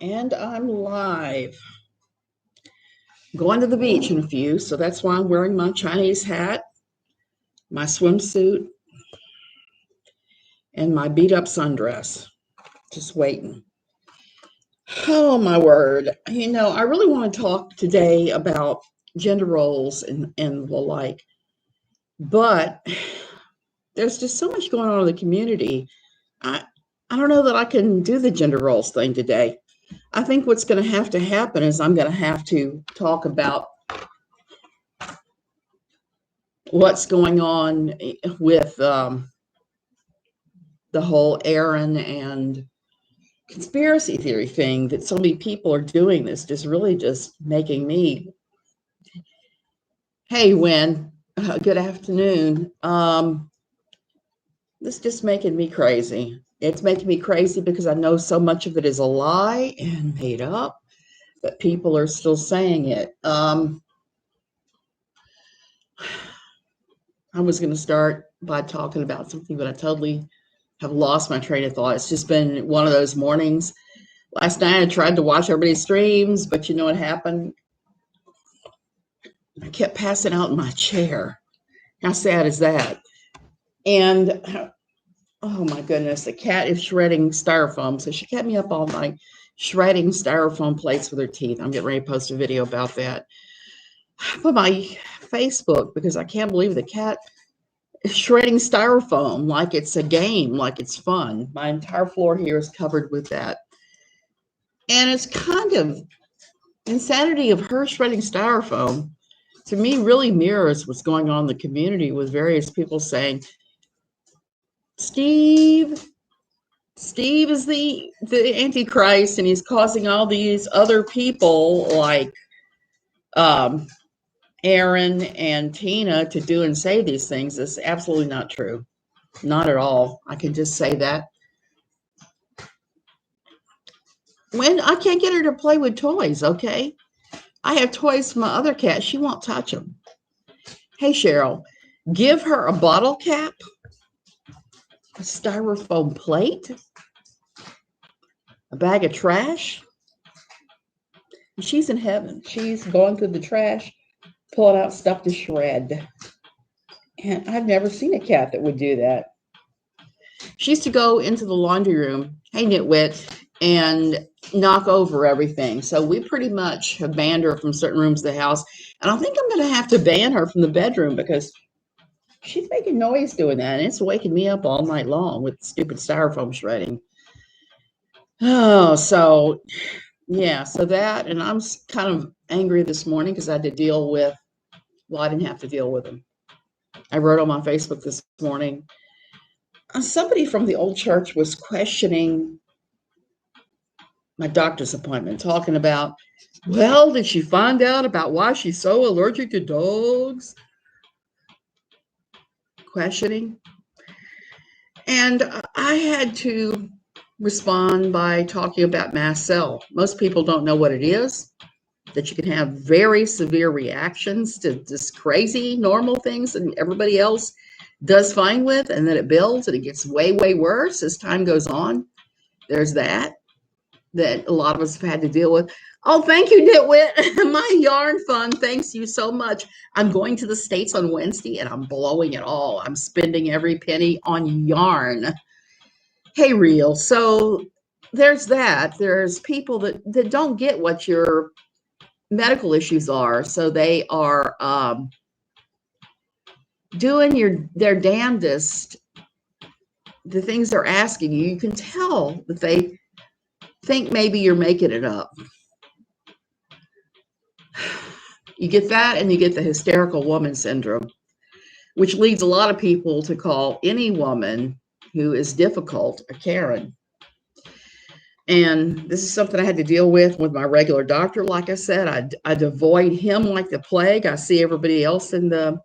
And I'm live. Going to the beach in a few, so that's why I'm wearing my Chinese hat, my swimsuit, and my beat up sundress. Just waiting. Oh my word. I really want to talk today about gender roles and the like, but there's just so much going on in the community. I I don't know that I can do the gender roles thing today. I think what's going to happen is I'm going to have to talk about what's going on with the whole Erin and conspiracy theory thing that so many people are doing. This just really just making me, hey, Win, good afternoon. This just making me crazy. It's making me crazy because I know so much of it is a lie and made up, but people are still saying it. I was going to start by talking about something, but I totally have lost my train of thought. It's just been one of those mornings. Last night I tried to watch everybody's streams, but you know what happened? I kept passing out in my chair. How sad is that? And oh my goodness, the cat is shredding styrofoam. So she kept me up all night shredding styrofoam plates with her teeth. I'm getting ready to post a video about that. But my Facebook, because I can't believe the cat is shredding styrofoam like it's a game, like it's fun. My entire floor here is covered with that. And it's kind of insanity of her shredding styrofoam, to me, really mirrors what's going on in the community with various people saying, Steve is the Antichrist, and he's causing all these other people like Erin and Tina to do and say these things. It's absolutely not true. Not at all. I can just say that. When I can't get her to play with toys, okay? I have toys for my other cat. She won't touch them. Hey, Cheryl, give her a bottle cap, a styrofoam plate, a bag of trash. She's in heaven. She's going through the trash, pulling out stuff to shred. And I've never seen a cat that would do that. She used to go into the laundry room, hey, Nitwit, and knock over everything. So we pretty much have banned her from certain rooms of the house. And I think I'm going to have to ban her from the bedroom because she's making noise doing that. And it's waking me up all night long with stupid styrofoam shredding. Oh, so yeah, so that, and I'm kind of angry this morning because I had to deal with, well, I didn't have to deal with them. I wrote on my Facebook this morning, somebody from the old church was questioning my doctor's appointment, talking about, well, did she find out about why she's so allergic to dogs? Questioning. And I had to respond by talking about mast cell. Most people don't know what it is, that you can have very severe reactions to just crazy normal things and everybody else does fine with, and then it builds and it gets way, way worse as time goes on. There's that a lot of us have had to deal with. Oh, thank you, Nitwit. My yarn fund, thanks you so much. I'm going to the States on Wednesday and I'm blowing it all. I'm spending every penny on yarn. Hey, Real. So there's that. There's people that don't get what your medical issues are. So they are doing their damnedest. The things they're asking you, you can tell that they think maybe you're making it up. You get that, and you get the hysterical woman syndrome, which leads a lot of people to call any woman who is difficult a Karen. And this is something I had to deal with my regular doctor. Like I said, I'd avoid him like the plague. I see everybody else in the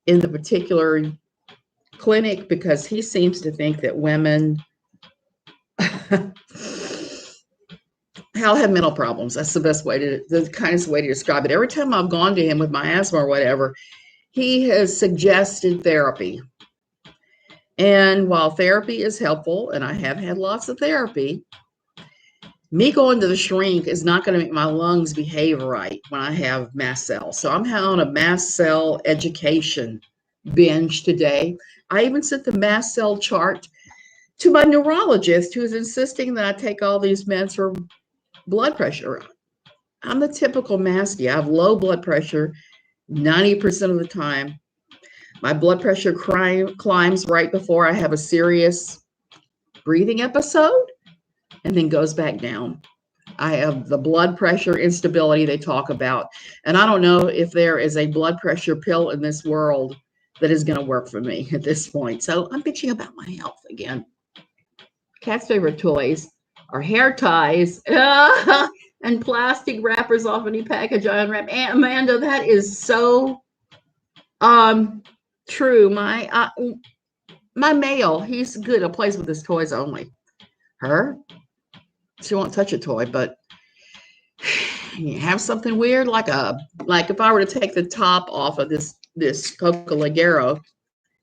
particular clinic because he seems to think that women have mental problems. That's the kindest way to describe it. Every time I've gone to him with my asthma or whatever, he has suggested therapy. And while therapy is helpful, and I have had lots of therapy, Me going to the shrink is not going to make my lungs behave right when I have mast cells. So I'm on a mast cell education binge today. I even sent the mast cell chart to my neurologist, who's insisting that I take all these meds for blood pressure. I'm the typical masty. I have low blood pressure 90% of the time. My blood pressure climbs right before I have a serious breathing episode and then goes back down. I have the blood pressure instability they talk about. And I don't know if there is a blood pressure pill in this world that is going to work for me at this point. So I'm bitching about my health again. Cat's favorite toys are hair ties and plastic wrappers off any package I unwrap. And Amanda, that is so true. My male, he's good at plays with his toys only. Her, she won't touch a toy, but you have something weird like if I were to take the top off of this Coca Ligero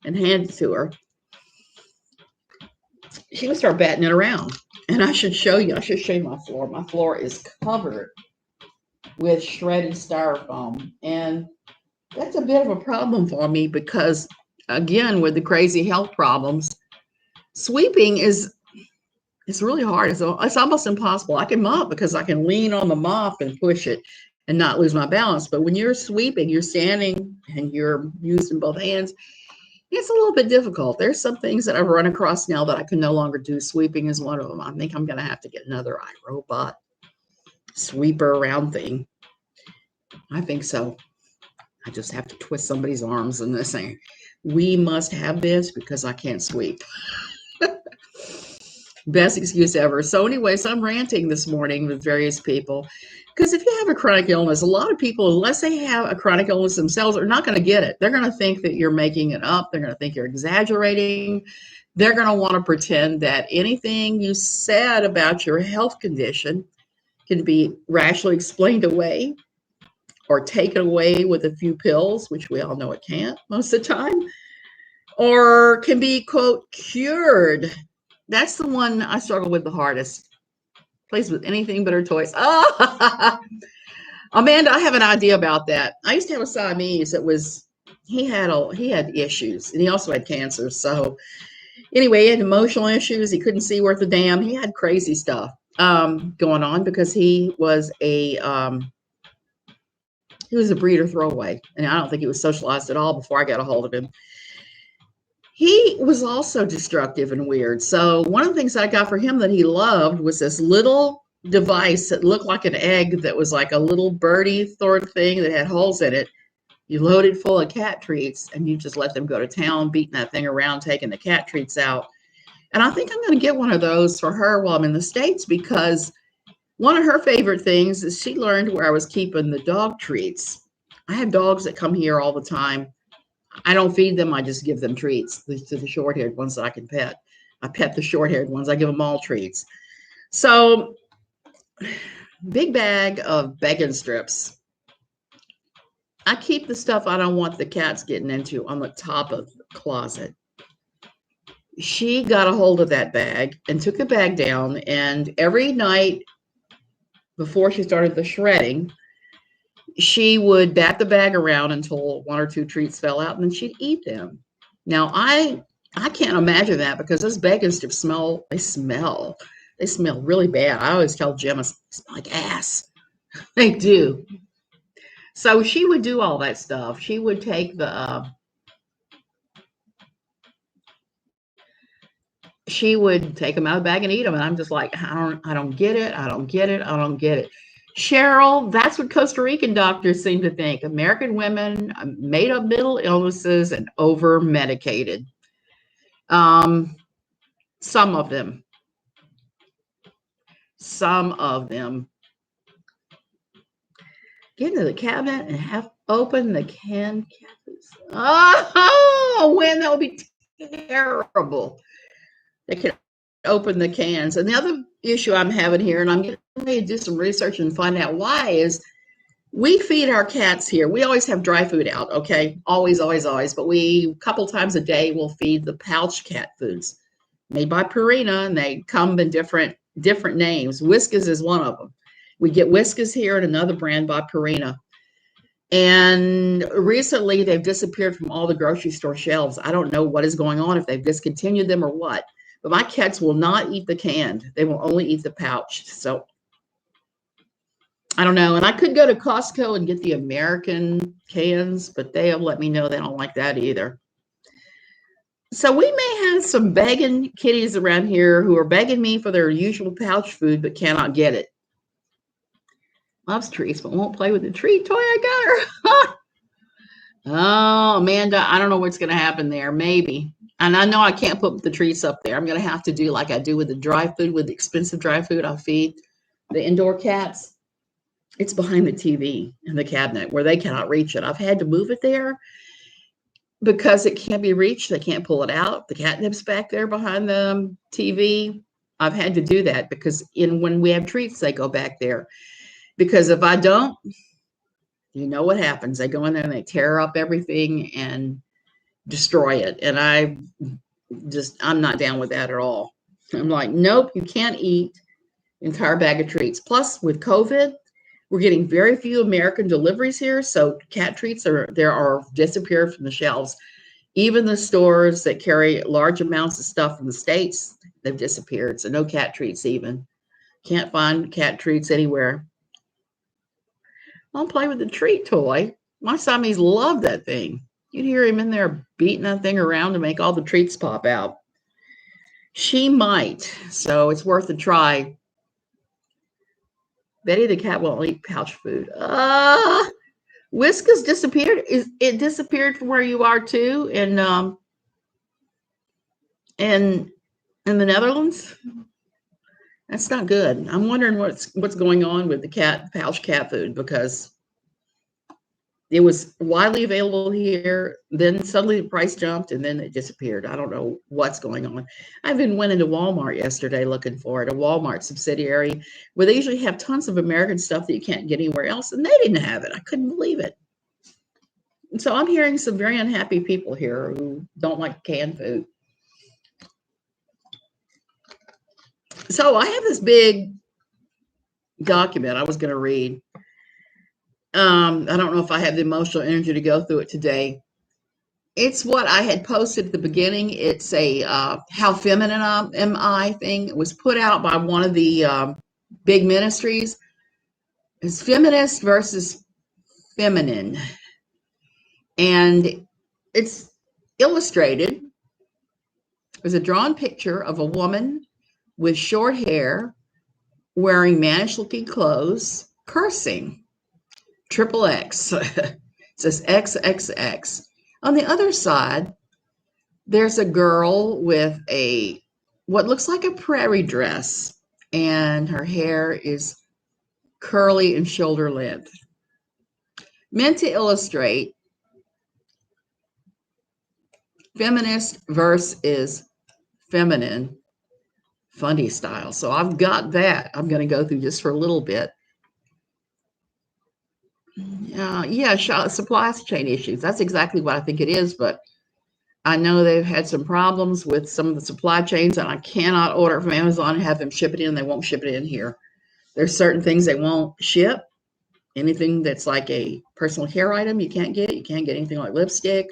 and hand it to her, she would start batting it around. And I should show you my floor. My floor is covered with shredded styrofoam. And that's a bit of a problem for me because, again, with the crazy health problems, sweeping it's really hard. It's almost impossible. I can mop because I can lean on the mop and push it and not lose my balance. But when you're sweeping, you're standing and you're using both hands. It's a little bit difficult. There's some things that I've run across now that I can no longer do. Sweeping is one of them. I think I'm going to have to get another iRobot sweeper around thing. I think so. I just have to twist somebody's arms and say, we must have this because I can't sweep. Best excuse ever. So anyways, I'm ranting this morning with various people because if you have a chronic illness, a lot of people, unless they have a chronic illness themselves, are not going to get it. They're going to think that you're making it up. They're going to think you're exaggerating. They're going to want to pretend that anything you said about your health condition can be rationally explained away or taken away with a few pills, which we all know it can't most of the time, or can be, quote, cured. That's the one I struggle with the hardest. Plays with anything but her toys. Oh, Amanda, I have an idea about that. I used to have a Siamese that he had issues, and he also had cancer. So anyway, he had emotional issues. He couldn't see worth a damn. He had crazy stuff going on because he was a breeder throwaway, and I don't think he was socialized at all before I got a hold of him. He was also destructive and weird. So one of the things I got for him that he loved was this little device that looked like an egg that was like a little birdie sort of thing that had holes in it. You load it full of cat treats and you just let them go to town, beating that thing around, taking the cat treats out. And I think I'm going to get one of those for her while I'm in the States because one of her favorite things is she learned where I was keeping the dog treats. I have dogs that come here all the time. I don't feed them. I just give them treats to the short-haired ones that I can pet. I pet the short-haired ones. I give them all treats. So big bag of bacon strips. I keep the stuff I don't want the cats getting into on the top of the closet. She got a hold of that bag and took the bag down. And every night before she started the shredding, she would bat the bag around until one or two treats fell out, and then she'd eat them. Now, I can't imagine that because those bacon strips smell really bad. I always tell Jim, they smell like ass. They do. So she would do all that stuff. She would take she would take them out of the bag and eat them, and I'm just like, I don't get it. I don't get it. I don't get it. Cheryl, that's what Costa Rican doctors seem to think. American women made up mental illnesses and over medicated. Some of them. Get into the cabinet and have open the canned catfish. Oh, when that would be terrible. They can open the cans. And the other issue I'm having here, and I'm getting ready to do some research and find out why, is we feed our cats here. We always have dry food out, okay? Always. But a couple times a day, we'll feed the pouch cat foods made by Purina, and they come in different different names. Whiskas is one of them. We get Whiskas here and another brand by Purina. And recently they've disappeared from all the grocery store shelves. I don't know what is going on, if they've discontinued them or what. But my cats will not eat the canned. They will only eat the pouch. So I don't know. And I could go to Costco and get the American cans, but they have let me know they don't like that either. So we may have some begging kitties around here who are begging me for their usual pouch food, but cannot get it. Loves treats, but won't play with the treat toy. I got her. Oh, Amanda, I don't know what's going to happen there. Maybe. And I know I can't put the treats up there. I'm going to have to do like I do with the dry food, with the expensive dry food I feed the indoor cats. It's behind the TV in the cabinet where they cannot reach it. I've had to move it there because it can't be reached. They can't pull it out. The catnip's back there behind the TV. I've had to do that because when we have treats, they go back there. Because if I don't, you know what happens. They go in there and they tear up everything and destroy it. And I'm not down with that at all. I'm like, nope, you can't eat an entire bag of treats. Plus, with COVID, we're getting very few American deliveries here. So cat treats are disappeared from the shelves. Even the stores that carry large amounts of stuff from the States, they've disappeared. So no cat treats even. Can't find cat treats anywhere. I'll play with the treat toy. My Siamese love that thing. You'd hear him in there beating that thing around to make all the treats pop out. She might, so it's worth a try. Betty the cat won't eat pouch food. Whiskas disappeared. It disappeared from where you are too, in the Netherlands? That's not good. I'm wondering what's going on with the pouch cat food, because it was widely available here. Then suddenly the price jumped and then it disappeared. I don't know what's going on. I even went into Walmart yesterday looking for it, a Walmart subsidiary where they usually have tons of American stuff that you can't get anywhere else. And they didn't have it. I couldn't believe it. And so I'm hearing some very unhappy people here who don't like canned food. So I have this big document I was going to read. I don't know if I have the emotional energy to go through it today. It's what I had posted at the beginning. It's a How Feminine Am I thing. It was put out by one of the big ministries. It's feminist versus feminine. And it's illustrated. There's a drawn picture of a woman with short hair, wearing mannish-looking clothes, cursing. Triple X. It says XXX. On the other side, there's a girl with what looks like a prairie dress, and her hair is curly and shoulder length. Meant to illustrate feminist versus feminine funny style. So I've got that I'm going to go through just for a little bit. Supply chain issues. That's exactly what I think it is. But I know they've had some problems with some of the supply chains, and I cannot order from Amazon and have them ship it in. They won't ship it in here. There's certain things they won't ship. Anything that's like a personal care item, you can't get. You can't get anything like lipstick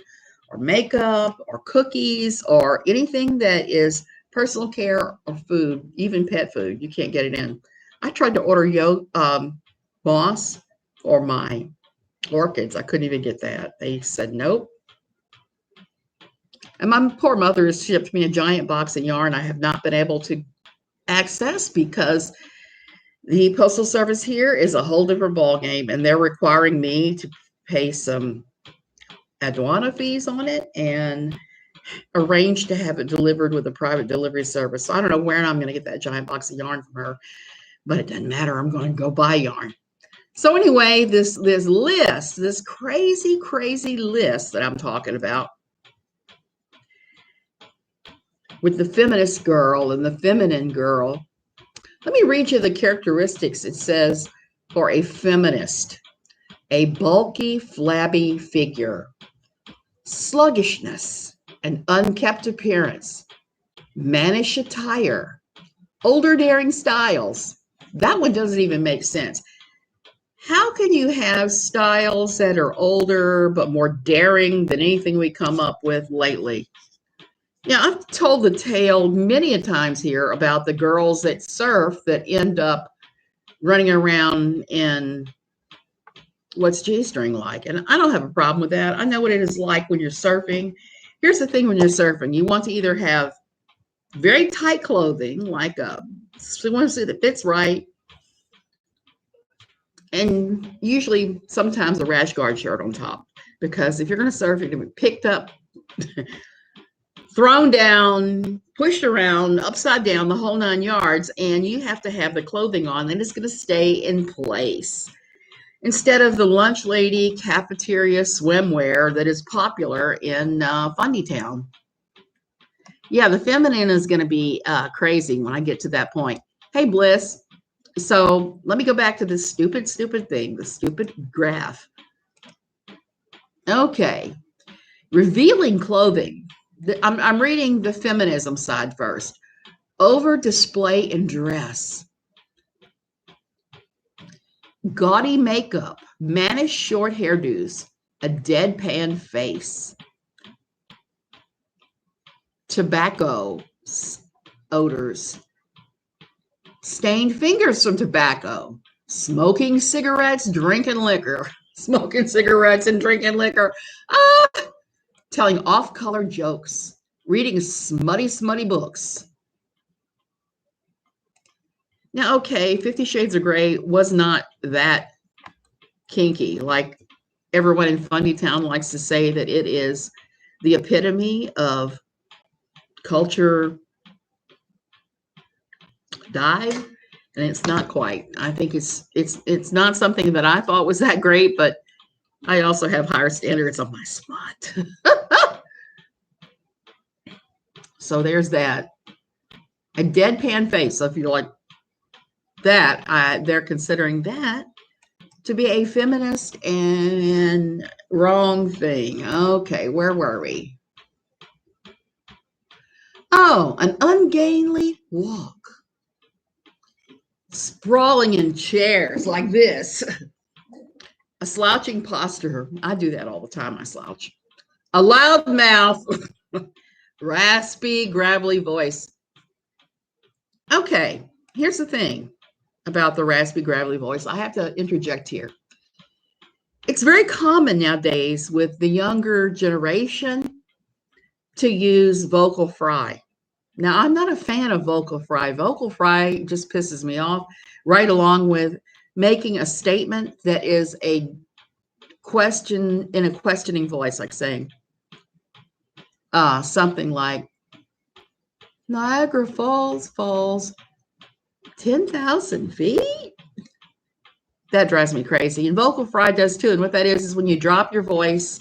or makeup or cookies or anything that is personal care or food, even pet food. You can't get it in. I tried to order moss for my orchids. I couldn't even get that. They said nope. And my poor mother has shipped me a giant box of yarn I have not been able to access because the postal service here is a whole different ballgame, and they're requiring me to pay some aduana fees on it and arrange to have it delivered with a private delivery service. So I don't know where I'm going to get that giant box of yarn from her, but it doesn't matter. I'm going to go buy yarn. So anyway, this list, this crazy list that I'm talking about with the feminist girl and the feminine girl. Let me read you the characteristics. It says, for a feminist, a bulky, flabby figure, sluggishness, an unkempt appearance, mannish attire, Older daring styles. That one doesn't even make sense. How can you have styles that are older but more daring than anything we come up with lately? Yeah, I've told the tale many a times here about the girls that surf that end up running around in what's G-string like. And I don't have a problem with that. I know what it is like when you're surfing. Here's the thing: when you're surfing, you want to either have very tight clothing, like a swimsuit that fits right, and usually sometimes a rash guard shirt on top. Because if you're going to surf, you're going to be picked up, thrown down, pushed around, upside down, the whole 9 yards, and you have to have the clothing on, and it's going to stay in place. Instead of the lunch lady cafeteria swimwear that is popular in Fundy Town. Yeah, the feminine is going to be crazy when I get to that point. Hey, Bliss. So let me go back to this stupid thing, the stupid graph. Okay. Revealing clothing. I'm reading the feminism side first. Over display in dress. Gaudy makeup, mannish short hairdos, a deadpan face, tobacco odors, stained fingers from tobacco, smoking cigarettes, drinking liquor, smoking cigarettes and drinking liquor, telling off-color jokes, reading smutty books. Now, okay, 50 Shades of Grey was not that kinky. Like everyone in Fundy Town likes to say that it is the epitome of culture dive, and it's not quite. I think it's not something that I thought was that great, but I also have higher standards on my spot. So there's that. A deadpan face. So if you're like that, they're considering that to be a feminist and wrong thing. Okay, where were we? Oh, an ungainly walk. Sprawling in chairs like this. A slouching posture. I do that all the time. I slouch. A loud mouth. Raspy, gravelly voice. Okay, here's the thing about the raspy, gravelly voice. I have to interject here. It's very common nowadays with the younger generation to use vocal fry. Now, I'm not a fan of vocal fry. Vocal fry just pisses me off, right along with making a statement that is a question in a questioning voice, like saying something like, Niagara falls 10,000 feet? That drives me crazy. And vocal fry does too. And what that is when you drop your voice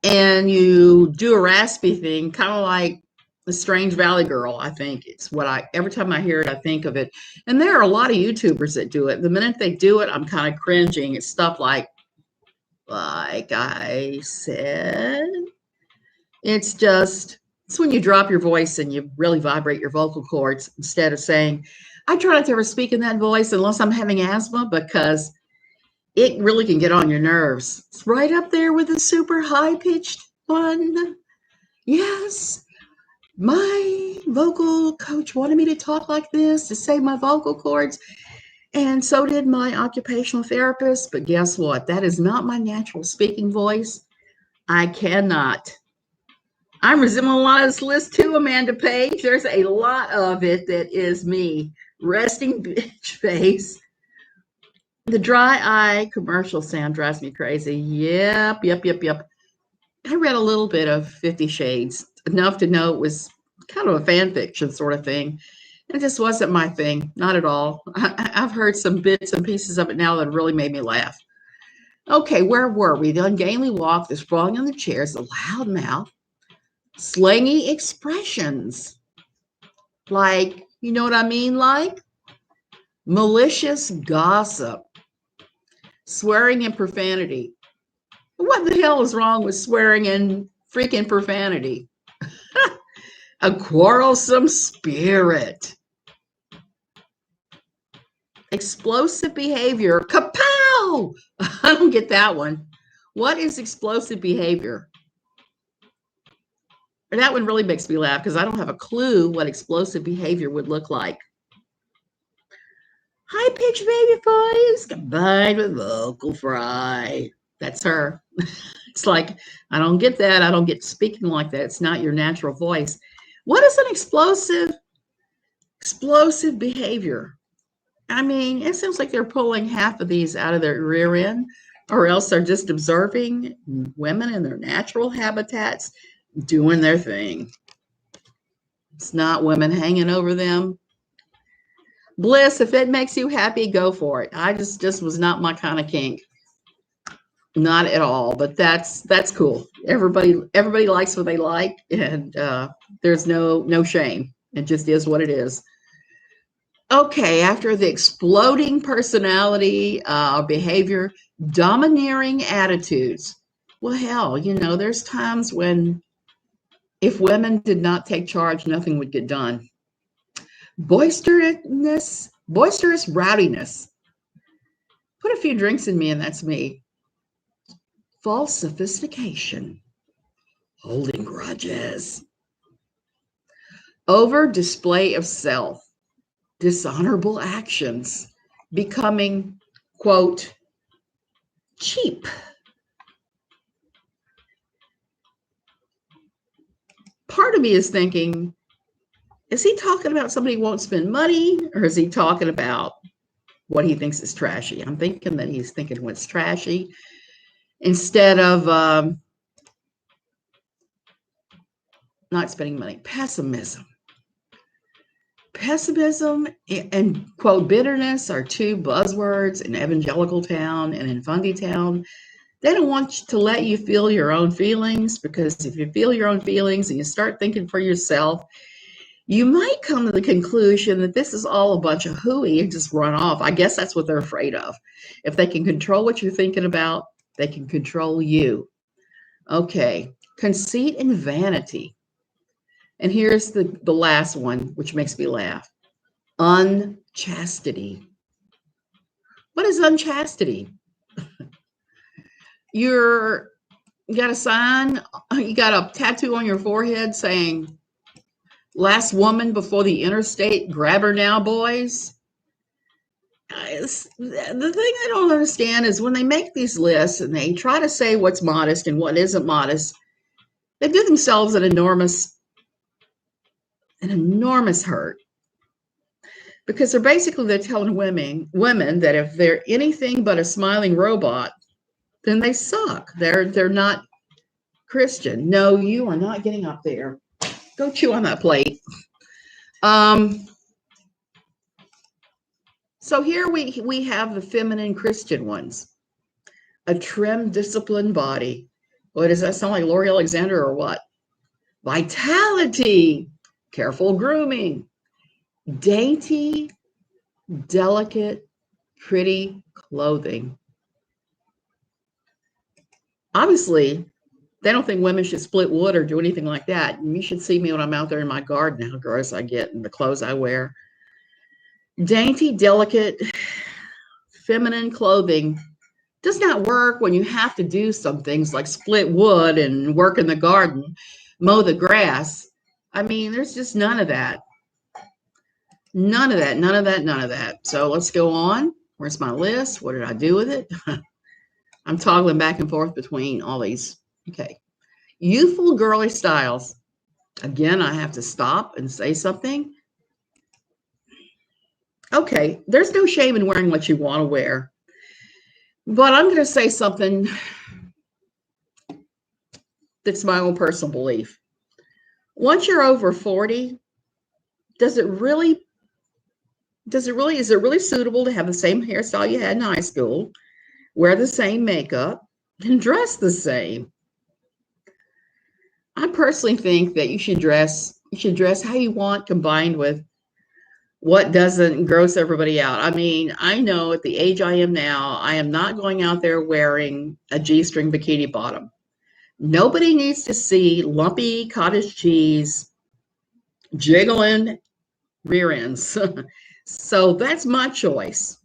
and you do a raspy thing, kind of like the Strange Valley Girl. I think it's what every time I hear it, I think of it. And there are a lot of YouTubers that do it. The minute they do it, I'm kind of cringing. It's stuff like I said. It's when you drop your voice and you really vibrate your vocal cords instead of saying, I try not to ever speak in that voice unless I'm having asthma, because it really can get on your nerves. It's right up there with the super high-pitched one. Yes, my vocal coach wanted me to talk like this to save my vocal cords, and so did my occupational therapist. But guess what? That is not my natural speaking voice. I cannot. I'm resembling a lot of this list too, Amanda Page. There's a lot of it that is me. Resting bitch face. The dry eye commercial sound drives me crazy. Yep. I read a little bit of 50 Shades, enough to know it was kind of a fan fiction sort of thing. It just wasn't my thing, not at all. I've heard some bits and pieces of it now that really made me laugh. Okay, where were we? The ungainly walk, the sprawling on the chairs, the loud mouth, slangy expressions. Like, you know what I mean? Like malicious gossip, swearing and profanity. What the hell is wrong with swearing and freaking profanity? A quarrelsome spirit. Explosive behavior. Kapow! I don't get that one. What is explosive behavior? That one really makes me laugh because I don't have a clue what explosive behavior would look like. High-pitched baby voice combined with vocal fry. That's her. It's like, I don't get that. I don't get speaking like that. It's not your natural voice. What is an explosive behavior? I mean, it seems like they're pulling half of these out of their rear end, or else they're just observing women in their natural habitats doing their thing. It's not women hanging over them. Bliss, if it makes you happy, go for it. I just was not my kind of kink. Not at all, but that's cool. Everybody likes what they like, and there's no shame. It just is what it is. Okay, after the exploding personality, behavior, domineering attitudes. Well, hell, there's times when if women did not take charge, nothing would get done. Boisterous rowdiness. Put a few drinks in me and that's me. False sophistication. Holding grudges. Over display of self. Dishonorable actions. Becoming, quote, cheap. Part of me is thinking, is he talking about somebody who won't spend money, or is he talking about what he thinks is trashy? I'm thinking that he's thinking what's trashy instead of not spending money. Pessimism and, quote, bitterness are two buzzwords in evangelical town and in fundy town. They don't want to let you feel your own feelings, because if you feel your own feelings and you start thinking for yourself, you might come to the conclusion that this is all a bunch of hooey and just run off. I guess that's what they're afraid of. If they can control what you're thinking about, they can control you. Okay, conceit and vanity. And here's the last one, which makes me laugh. Unchastity. What is unchastity? You got a sign, you got a tattoo on your forehead saying, last woman before the interstate, grab her now, boys. The thing I don't understand is when they make these lists and they try to say what's modest and what isn't modest, they do themselves an enormous hurt. Because they're telling women that if they're anything but a smiling robot, then they suck. They're not Christian. No, you are not getting up there. Go chew on that plate. So here we have the feminine Christian ones. A trim, disciplined body. What does that sound like, Lori Alexander or what? Vitality, careful grooming, dainty, delicate, pretty clothing. Obviously, they don't think women should split wood or do anything like that. You should see me when I'm out there in my garden, how gross I get and the clothes I wear. Dainty, delicate, feminine clothing does not work when you have to do some things like split wood and work in the garden, mow the grass. I mean, there's just none of that. None of that. So let's go on. Where's my list? What did I do with it? I'm toggling back and forth between all these. Okay. Youthful girly styles. Again, I have to stop and say something. Okay, there's no shame in wearing what you want to wear. But I'm going to say something that's my own personal belief. Once you're over 40, is it really suitable to have the same hairstyle you had in high school, wear the same makeup, and dress the same? I personally think that you should dress how you want, combined with what doesn't gross everybody out. I mean, I know at the age I am now, I am not going out there wearing a G-string bikini bottom. Nobody needs to see lumpy cottage cheese jiggling rear ends. So that's my choice.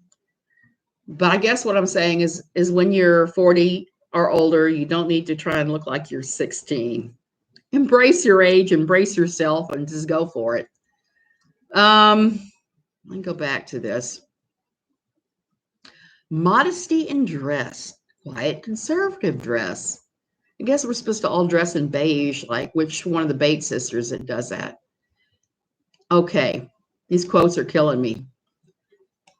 But I guess what I'm saying is when you're 40 or older, you don't need to try and look like you're 16. Embrace your age, embrace yourself, and just go for it. Let me go back to this. Modesty in dress, quiet, conservative dress. I guess we're supposed to all dress in beige, like which one of the Bates sisters that does that. Okay, these quotes are killing me.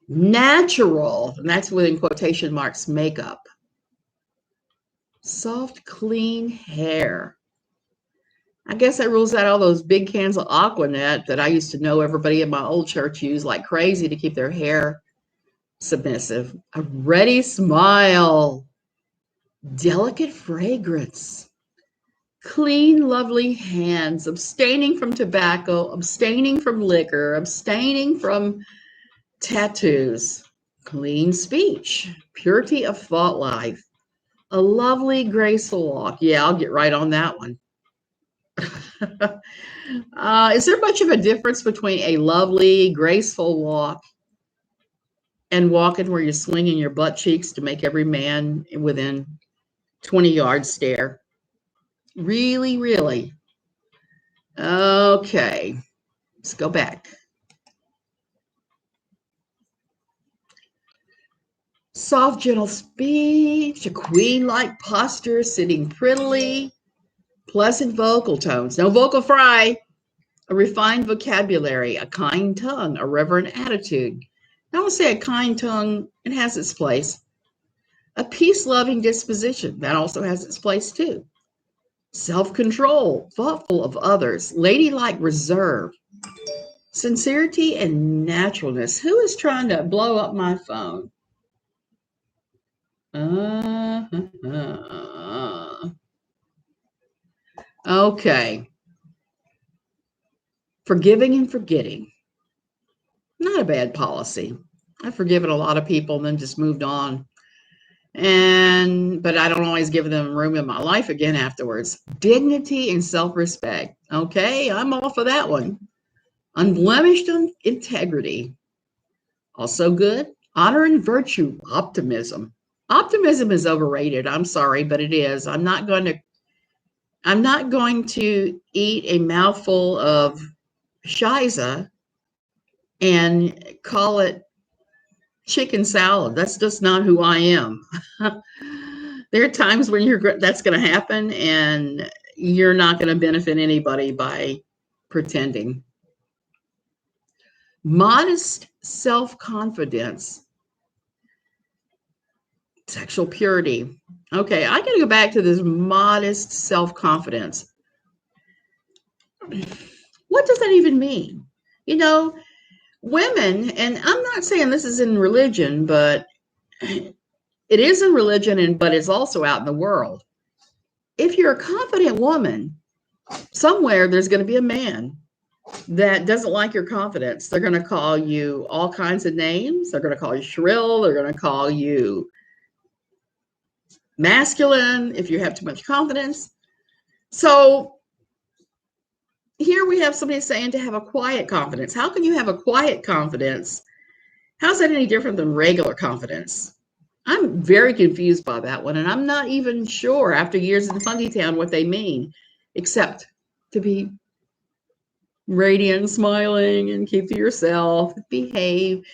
Natural, and that's within quotation marks, makeup. Soft, clean hair. I guess that rules out all those big cans of Aquanet that I used to know everybody in my old church used like crazy to keep their hair submissive. A ready smile. Delicate fragrance. Clean, lovely hands. Abstaining from tobacco. Abstaining from liquor. Abstaining from tattoos. Clean speech. Purity of thought life. A lovely, graceful walk. Yeah, I'll get right on that one. Is there much of a difference between a lovely, graceful walk and walking where you're swinging your butt cheeks to make every man within 20 yards stare? Really, really? Okay, let's go back. Soft, gentle speech, a queen-like posture, sitting prettily, pleasant vocal tones, no vocal fry, a refined vocabulary, a kind tongue, a reverent attitude. I don't say a kind tongue, it has its place. A peace-loving disposition, that also has its place too. Self-control, thoughtful of others, ladylike reserve, sincerity and naturalness. Who is trying to blow up my phone? Okay. Forgiving and forgetting. Not a bad policy. I've forgiven a lot of people and then just moved on. But I don't always give them room in my life again afterwards. Dignity and self-respect. Okay, I'm all for that one. Unblemished integrity. Also good. Honor and virtue. Optimism. Optimism is overrated. I'm sorry, but it is. I'm not going to eat a mouthful of shiza and call it chicken salad. That's just not who I am. There are times when that's going to happen, and you're not going to benefit anybody by pretending. Modest self-confidence. Sexual purity. Okay, I got to go back to this modest self-confidence. What does that even mean? You know, women, and I'm not saying this is in religion, but it is in religion, but it's also out in the world. If you're a confident woman, somewhere there's going to be a man that doesn't like your confidence. They're going to call you all kinds of names. They're going to call you shrill. They're going to call you masculine if you have too much confidence. So here we have somebody saying to have a quiet confidence. How can you have a quiet confidence? How's that any different than regular confidence? I'm very confused by that one, and I'm not even sure after years in Fundytown what they mean, except to be radiant, smiling, and keep to yourself, behave,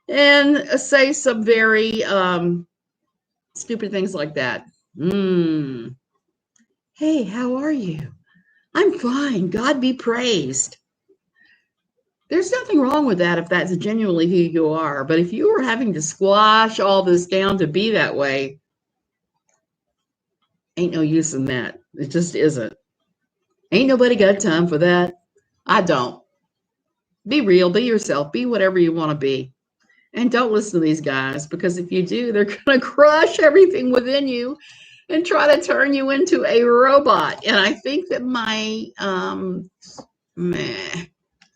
and say some very stupid things like that. Hey, how are you? I'm fine. God be praised. There's nothing wrong with that if that's genuinely who you are. But if you are having to squash all this down to be that way, ain't no use in that. It just isn't. Ain't nobody got time for that. I don't. Be real, be yourself, be whatever you want to be. And don't listen to these guys, because if you do, they're going to crush everything within you and try to turn you into a robot. And I think that my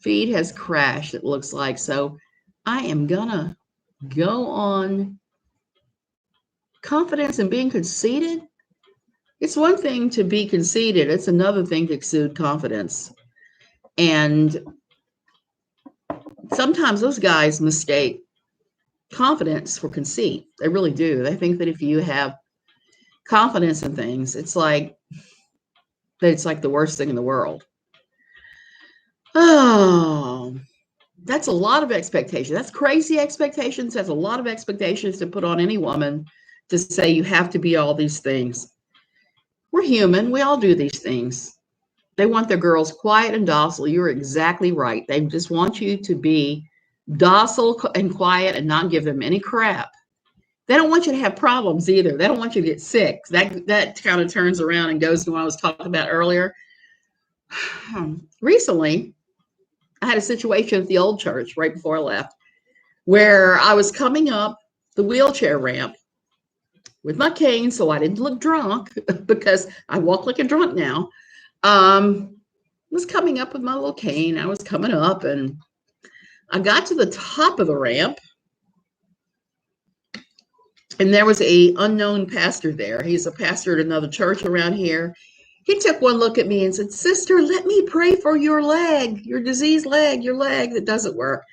feed has crashed, it looks like. So I am gonna go on confidence and being conceited. It's one thing to be conceited, it's another thing to exude confidence. And sometimes those guys mistake confidence for conceit. They really do. They think that if you have confidence in things, it's like the worst thing in the world. Oh, that's a lot of expectation. That's crazy expectations. That's a lot of expectations to put on any woman to say you have to be all these things. We're human. We all do these things. They want their girls quiet and docile. You're exactly right. They just want you to be docile and quiet and not give them any crap. They don't want you to have problems either. They don't want you to get sick. That kind of turns around and goes to what I was talking about earlier. Recently, I had a situation at the old church right before I left where I was coming up the wheelchair ramp with my cane so I didn't look drunk because I walk like a drunk now. Was coming up with my little cane. I was coming up and I got to the top of the ramp and there was a unknown pastor there. He's a pastor at another church around here. He took one look at me and said, "Sister, let me pray for your leg, your diseased leg, your leg that doesn't work."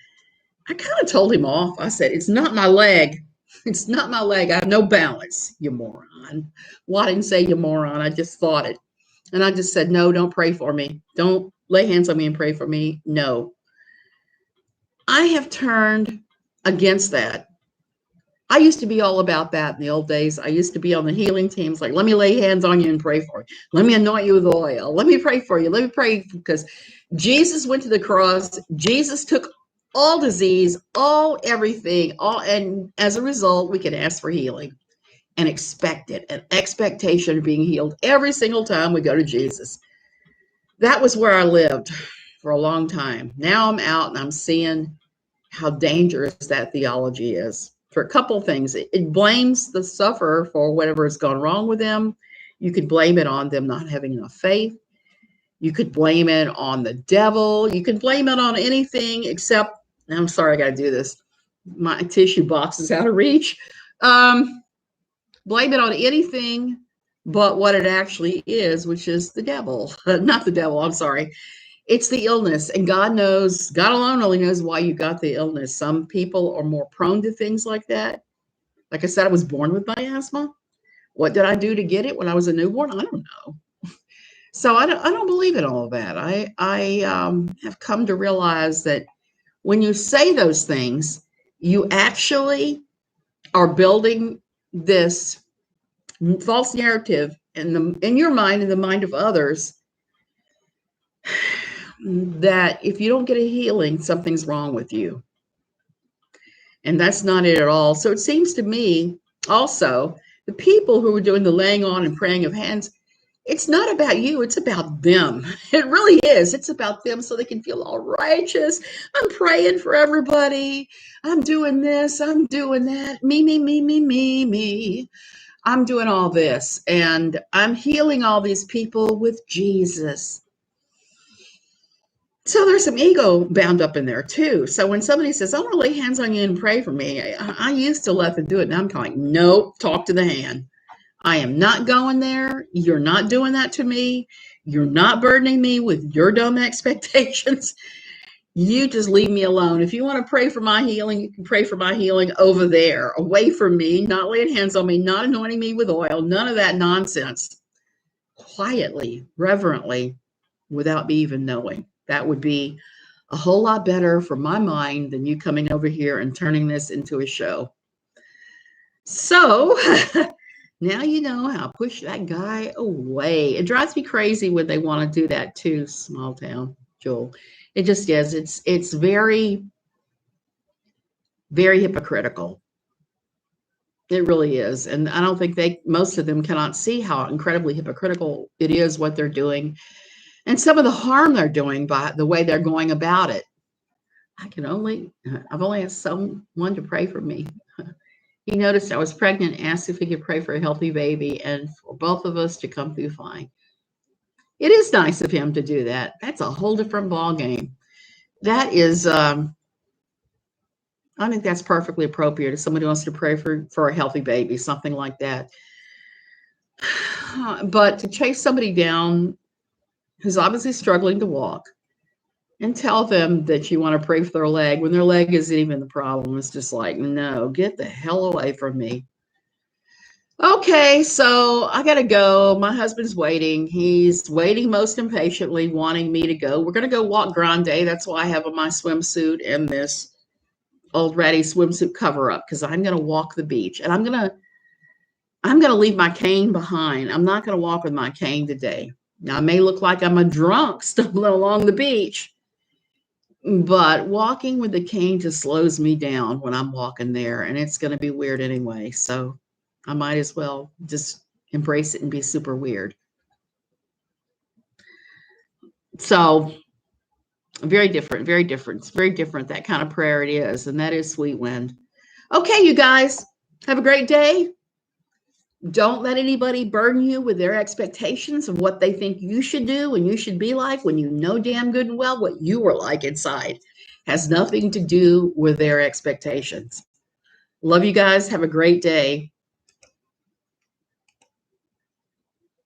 I kind of told him off. I said, "It's not my leg. It's not my leg. I have no balance, you moron." Well, I didn't say you moron. I just thought it. And I just said, "No, don't pray for me. Don't lay hands on me and pray for me. No." I have turned against that. I used to be all about that in the old days. I used to be on the healing teams, like, let me lay hands on you and pray for you. Let me anoint you with oil. Let me pray for you. Let me pray, because Jesus went to the cross. Jesus took all disease, all everything, and as a result, we can ask for healing and expect it, an expectation of being healed every single time we go to Jesus. That was where I lived for a long time. Now I'm out and I'm seeing how dangerous that theology is. For a couple of things. It blames the sufferer for whatever has gone wrong with them. You could blame it on them not having enough faith. You could blame it on the devil. You could blame it on anything except, I'm sorry, I got to do this. My tissue box is out of reach. Blame it on anything but what it actually is, which is the devil. Not the devil, I'm sorry. It's the illness, and God knows, God alone only knows why you got the illness. Some people are more prone to things like that. Like I said, I was born with my asthma. What did I do to get it when I was a newborn? I don't know. So I don't believe in all of that. I have come to realize that when you say those things, you actually are building this false narrative in your mind, in the mind of others, that if you don't get a healing, something's wrong with you. And that's not it at all. So it seems to me also, the people who are doing the laying on and praying of hands, it's not about you, it's about them. It really is. It's about them so they can feel all righteous. I'm praying for everybody. I'm doing this, I'm doing that. Me, me, me, me, me, me. I'm doing all this. And I'm healing all these people with Jesus. So there's some ego bound up in there too. So when somebody says, "I want to lay hands on you and pray for me," I used to let them do it. Now I'm kind of like, nope, talk to the hand. I am not going there. You're not doing that to me. You're not burdening me with your dumb expectations. You just leave me alone. If you want to pray for my healing, you can pray for my healing over there, away from me, not laying hands on me, not anointing me with oil, none of that nonsense. Quietly, reverently, without me even knowing. That would be a whole lot better for my mind than you coming over here and turning this into a show. So now you know how to push that guy away. It drives me crazy when they want to do that too, small town, Joel. It just is. It's very, very hypocritical. It really is. And I don't think most of them cannot see how incredibly hypocritical it is what they're doing. And some of the harm they're doing by the way they're going about it. I've only asked someone to pray for me. He noticed I was pregnant, asked if he could pray for a healthy baby and for both of us to come through fine. It is nice of him to do that. That's a whole different ballgame. That is, I think that's perfectly appropriate if somebody wants to pray for a healthy baby, something like that. But to chase somebody down who's obviously struggling to walk, and tell them that you want to pray for their leg when their leg isn't even the problem. It's just like, no, get the hell away from me. Okay, so I gotta go. My husband's waiting. He's waiting most impatiently, wanting me to go. We're gonna go walk Grande. That's why I have on my swimsuit and this old ratty swimsuit cover up, because I'm gonna walk the beach, and I'm gonna leave my cane behind. I'm not gonna walk with my cane today. Now I may look like I'm a drunk stumbling along the beach, but walking with the cane just slows me down when I'm walking there, and it's gonna be weird anyway. So I might as well just embrace it and be super weird. So very different, very different. It's very different. That kind of prayer it is, and that is sweet wind. Okay, you guys, have a great day. Don't let anybody burden you with their expectations of what they think you should do and you should be like, when you know damn good and well what you are like inside. Has nothing to do with their expectations. Love you guys. Have a great day.